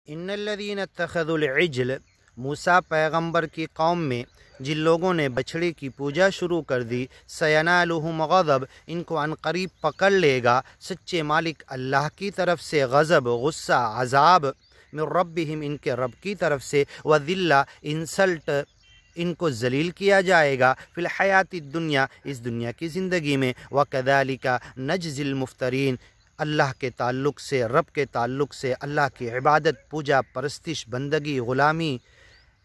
ان الذین اتخذوا العجل، موسیٰ پیغمبر کی قوم میں جن لوگوں نے بچھڑے کی پوجا شروع کر دی، سینالہم غضب، ان کو عنقریب پکڑ لے گا سچے مالک اللہ کی طرف سے غضب، غصہ، عذاب، من ربہم، ان کے رب کی طرف سے، وذلہ، انسلٹ، ان کو ذلیل کیا جائے گا، فی الحیات الدنیا، اس دنیا کی زندگی میں، وکذالک نجزی المفترین، اللہ کے تعلق سے، رب کے تعلق سے، اللہ کی عبادت، پوجا، پرستش، بندگی، غلامی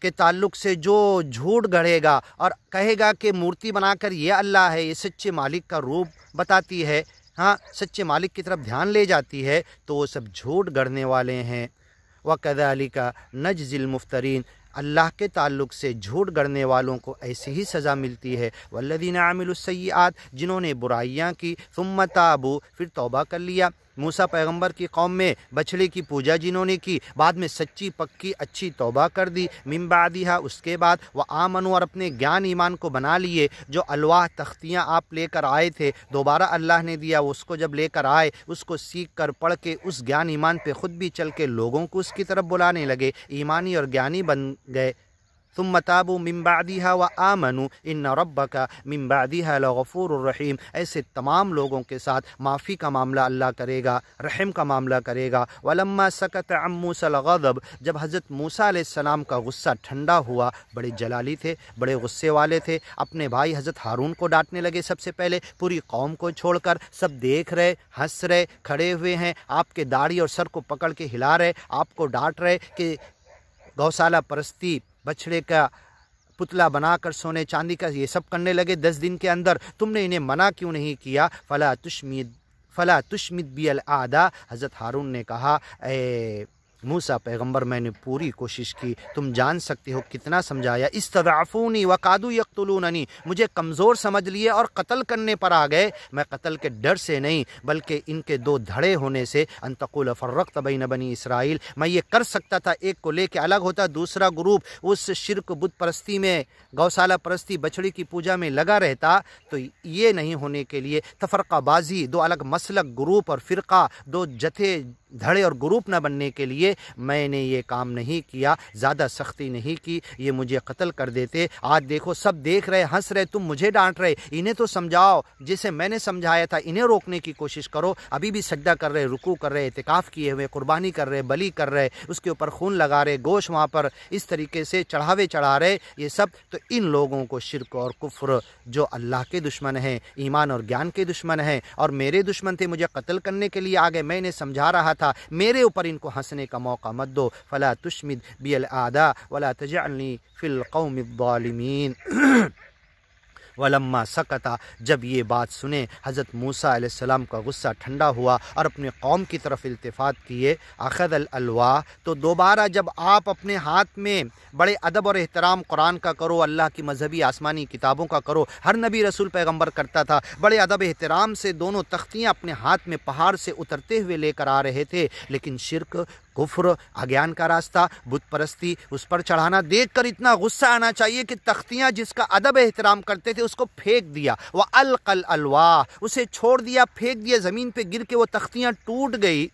کے تعلق سے جو جھوٹ گڑھے گا اور کہے گا کہ مورتی بنا کر یہ اللہ ہے، یہ سچے مالک کا روپ بتاتی ہے، ہاں سچے مالک کی طرف دھیان لے جاتی ہے، تو وہ سب جھوٹ گڑھنے والے ہیں۔ وَكَذَلِكَ نَجْزِي الْمُفْتَرِينَ، اللہ کے تعلق سے جھوٹ گڑھنے والوں کو ایسی ہی سزا ملتی ہے۔ وَالَّذِينَ عَمِلُوا السَّيِّئَاتِ، جنہوں نے برائیاں کی، ثُمَّ تَابُوا، پھر توبہ کر لیا۔ موسیٰ پیغمبر کی قوم میں بچھڑے کی پوجا جنہوں نے کی، بعد میں سچی پکی اچھی توبہ کر دی، من بعدہا، اس کے بعد، وآمنوا، اور اپنے گیان ایمان کو بنا لیے، جو الواح تختیاں آپ لے کر آئے تھے دوبارہ اللہ نے دیا، اس کو جب لے کر آئے، اس کو سیکھ کر پڑھ کے اس گیان ایمان پہ خود بھی چل کے لوگوں کو اس کی طرف بلانے لگے، ایمانی اور گیانی بن گئے۔ ثم تابوا من بعدها وآمنوا ان ربک من بعدها لغفور الرحیم، ایسے تمام لوگوں کے ساتھ معافی کا معاملہ اللہ کرے گا، رحم کا معاملہ کرے گا۔ ولما سکت عن موسیٰ الغضب، جب حضرت موسیٰ علیہ السلام کا غصہ ٹھنڈا ہوا، بڑے جلالی تھے، بڑے غصے والے تھے، اپنے بھائی حضرت ہارون کو ڈانٹنے لگے سب سے پہلے، پوری قوم کو چھوڑ کر، سب دیکھ رہے، ہنس رہے، کھڑے ہوئے ہیں، آپ کے داڑھی اور سر کو پکڑ کے ہلا رہے، آپ کو ڈانٹ رہے کہ گوشالہ پرستی، بچھڑے کا پتلا بنا کر سونے چاندی کا یہ سب کرنے لگے 10 دن کے اندر، تم نے انہیں منع کیوں نہیں کیا؟ فلا تشمت بی الاعداء، حضرت ہارون نے کہا اے موسیٰ پیغمبر میں نے پوری کوشش کی، تم جان سکتے ہو کتنا سمجھایا، استضعفونی وقادوا یقتلوننی، مجھے کمزور سمجھ لیے اور قتل کرنے پر آ گئے، میں قتل کے ڈر سے نہیں بلکہ ان کے دو دھڑے ہونے سے، ان تقول فرقت بین بنی اسرائیل، میں یہ کر سکتا تھا ایک کو لے کے الگ ہوتا، دوسرا گروپ اس شرک بت پرستی میں، گوشالہ پرستی، بچڑی کی پوجا میں لگا رہتا، تو یہ نہیں ہونے کے لیے تفرقہ بازی، دو الگ مسلک گروپ اور فرقہ، دو جتھے دھڑے اور گروپ نہ بننے کے لیے میں نے یہ کام نہیں کیا، زیادہ سختی نہیں کی، یہ مجھے قتل کر دیتے۔ آج دیکھو سب دیکھ رہے، ہنس رہے، تم مجھے ڈانٹ رہے، انہیں تو سمجھاؤ جسے میں نے سمجھایا تھا، انہیں روکنے کی کوشش کرو، ابھی بھی سجدہ کر رہے، رکوع کر رہے، اعتکاف کیے ہوئے، قربانی کر رہے، بلی کر رہے، اس کے اوپر خون لگا رہے، گوشت وہاں پر اس طریقے سے چڑھاوے چڑھا رہے، یہ سب تو ان لوگوں کو شرک اور کفر، جو اللہ کے دشمن ہیں، ایمان اور گیان کے دشمن ہیں، اور میرے دشمن تھے، مجھے قتل کرنے کے لیے آگے، میں نے سمجھا رہا تھا، میرے اوپر ان کو ہنسنے کا موقع مت دو، فلا تشمت بی الاعداء ولا تجعلنی فی القوم الظالمین۔ ولما سکتا، جب یہ بات سنے حضرت موسیٰ علیہ السلام کا غصہ ٹھنڈا ہوا اور اپنے قوم کی طرف التفات کیے، اخذ الالواح، تو دوبارہ جب آپ اپنے ہاتھ میں بڑے ادب اور احترام قرآن کا کرو، اللہ کی مذہبی آسمانی کتابوں کا کرو، ہر نبی رسول پیغمبر کرتا تھا، بڑے ادب احترام سے دونوں تختیاں اپنے ہاتھ میں پہاڑ سے اترتے ہوئے لے کر آ رہے تھے، لیکن شرک، کفر، اگیان کا راستہ، بت پرستی، اس پر چڑھانا دیکھ کر اتنا غصہ آنا چاہیے کہ تختیاں جس کا ادب احترام کرتے تھے اس کو پھینک دیا، وَأَلْقَى الْأَلْوَاحَ، اسے چھوڑ دیا، پھینک دیا، زمین پہ گر کے وہ تختیاں ٹوٹ گئی۔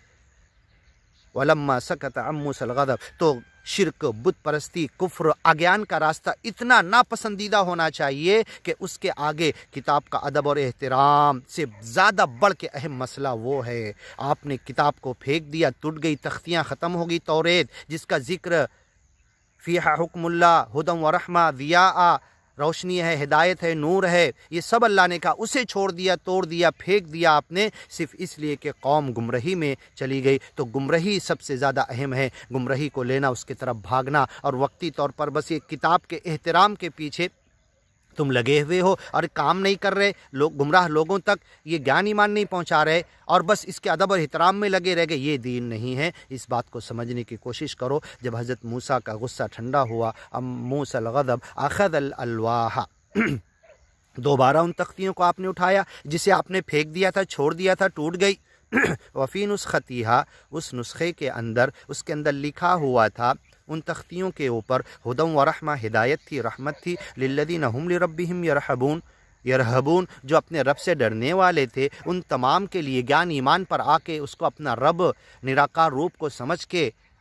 وَلَمَّا سَكَتَ عَن مُوسَى الْغَضَبُ، تو شرک، بت پرستی، کفر، اگیان کا راستہ اتنا ناپسندیدہ ہونا چاہیے کہ اس کے آگے کتاب کا ادب اور احترام سے زیادہ بڑھ کے اہم مسئلہ وہ ہے۔ آپ نے کتاب کو پھینک دیا، ٹوٹ گئی تختیاں، ختم ہو گئی توریت، جس کا ذکر فیہا حکم اللہ، ہدی و رحمہ، ضیاء، روشنی ہے، ہدایت ہے، نور ہے، یہ سب اللہ نے کہا، اسے چھوڑ دیا، توڑ دیا، پھینک دیا آپ نے، صرف اس لیے کہ قوم گمراہی میں چلی گئی۔ تو گمراہی سب سے زیادہ اہم ہے، گمراہی کو لینا، اس کی طرف بھاگنا، اور وقتی طور پر بس یہ کتاب کے احترام کے پیچھے تم لگے ہوئے ہو اور کام نہیں کر رہے، لوگ گمراہ لوگوں تک یہ گیان ایمان نہیں پہنچا رہے، اور بس اس کے ادب اور احترام میں لگے رہ گئے، یہ دین نہیں ہے۔ اس بات کو سمجھنے کی کوشش کرو۔ جب حضرت موسیٰ کا غصہ ٹھنڈا ہوا، ام موسیٰ الغضب اخذ الالواح، دوبارہ ان تختیوں کو آپ نے اٹھایا جسے آپ نے پھینک دیا تھا، چھوڑ دیا تھا، ٹوٹ گئی۔ وفی نسختیہا، اس نسخے کے اندر، اس کے اندر لکھا ہوا تھا، ان تختیوں کے اوپر ہدی و رحمہ، ہدایت تھی، رحمت تھی، للذین ہم لربہم یرہبون، جو اپنے رب سے ڈرنے والے تھے، ان تمام کے لیے گیان ایمان پر آ کے اس کو اپنا رب، نراکار روپ کو سمجھ کے